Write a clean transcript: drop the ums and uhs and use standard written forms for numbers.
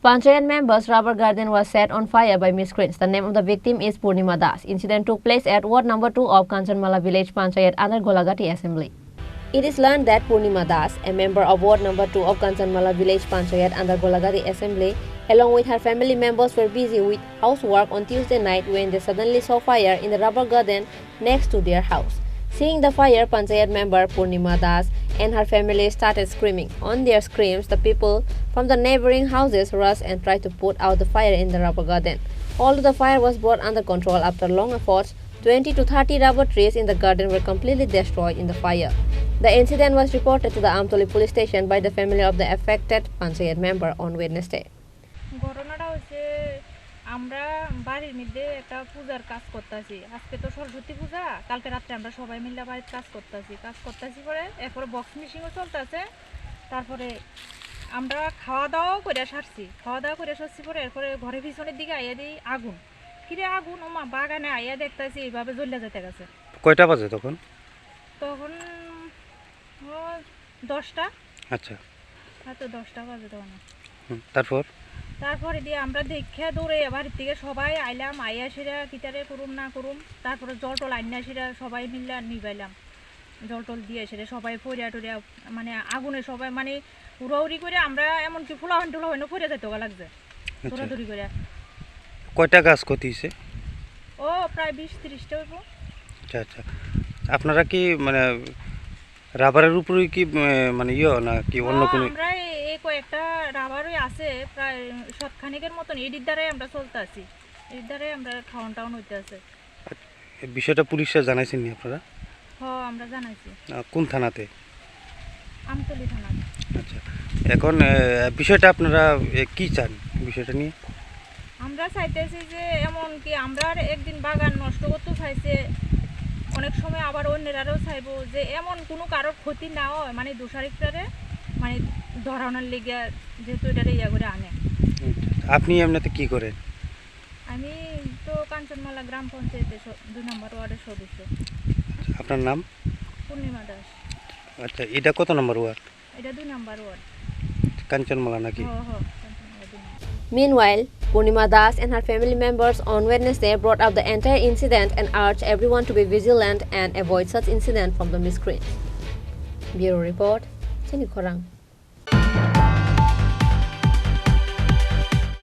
Panchayat members' rubber garden was set on fire by miscreants. The name of the victim is Purnima Das. Incident took place at Ward number 2 of Kanchanmala village Panchayat under Golagati assembly. It is learned that Purnima Das, a member of Ward number 2 of Kanchanmala village Panchayat under Golagati assembly, along with her family members were busy with housework on Tuesday night when they suddenly saw fire in the rubber garden next to their house. Seeing the fire, Panchayat member Purnima Das and her family started screaming. On their screams, the people from the neighboring houses rushed and tried to put out the fire in the rubber garden. Although the fire was brought under control after long efforts, 20 to 30 rubber trees in the garden were completely destroyed in the fire. The incident was reported to the Amtoli police station by the family of the affected Panchayat member on Wednesday. আমরা বাড়ির মধ্যে একটা পূজার কাজ করতেছি। আজকে তো সরস্বতী পূজা, কালকে রাতে আমরা সবাই মিলে বাড়িতে কাজ করতেছি পরে এরপরে বক্স মিশিংও চলতেছে। তারপরে আমরা খাওয়া দাওয়া করে সারছি পরে এরপরে ঘরের পিছনের দিকে আইয়া দিই আগুন। কিরে আগুন ওমা বাগানে আইয়া দেখতেছি এইভাবে জ্বলে যেতে গেছে। কয়টা বাজে তখন? তখন 10টা। আচ্ছা, হয়তো 10টা বাজে তখন। তারপরে দিয়ে আমরা দেখে দৌড়ে বাড়ির থেকে সবাই আইলাম, আইয়া সেরা কিতারে করুম না করুম, তারপরে জল টল আইনা সেরা সবাই মিললে নিবাইলাম। জল টল দিয়ে সেরে সবাই ফরিয়া টরিয়া মানে আগুনে সবাই মানে উড়াউড়ি করে আমরা এমনকি ফুলাহান টুলাহান ফরিয়া যেতে লাগছে দৌড়াদৌড়ি করে। কয়টা গাছ ক্ষতি হয়েছে? ও প্রায় 20-30টা হইব। আচ্ছা আচ্ছা, আপনারা কি মানে রাবারের উপরে কি মানে না কি অন্য কোনো? আমরা এই কয়েকটা রাবারই আছে প্রায় শতখানিকের মতন, এডির দ্বারাই আমরা চলতে আছি, এর দ্বারাই আমরা খাওয়ান টাউন হইতে আছে। বিষয়টা পুলিশে জানাইছেন নি আপনারা? হ্যাঁ আমরা জানাইছি। কোন থানাতে? আমতলি থানা। আচ্ছা, এখন বিষয়টা আপনারা কি চান বিষয়টা নিয়ে? আমরা চাইতেছি যে এমন কি আমরা একদিন বাগান নষ্ট করতে চাইছে, অনেক সময় আবার অন্যেরাও চাইবো যে এমন কোনো কারোর ক্ষতি না হয়, মানে দোষারিকটারে মানে ধরানোর লেগে যেহেতু এটারে ইয়া করে আনে। আপনি এমনিতে কি করেন? আমি তো কাঞ্চনমালা গ্রাম পঞ্চায়েতের 2 নম্বর ওয়ার্ডের সদস্য। আপনার নাম? পূর্ণিমা দাস। আচ্ছা, এটা কত নম্বর ওয়ার্ড? এটা 2 নম্বর ওয়ার্ড কাঞ্চনমালা নাকি? হ্যাঁ। Meanwhile, Purnima Das and her family members on Wednesday brought up the entire incident and urged everyone to be vigilant and avoid such incident from the miscreants. Bureau Report, Chini Khorang.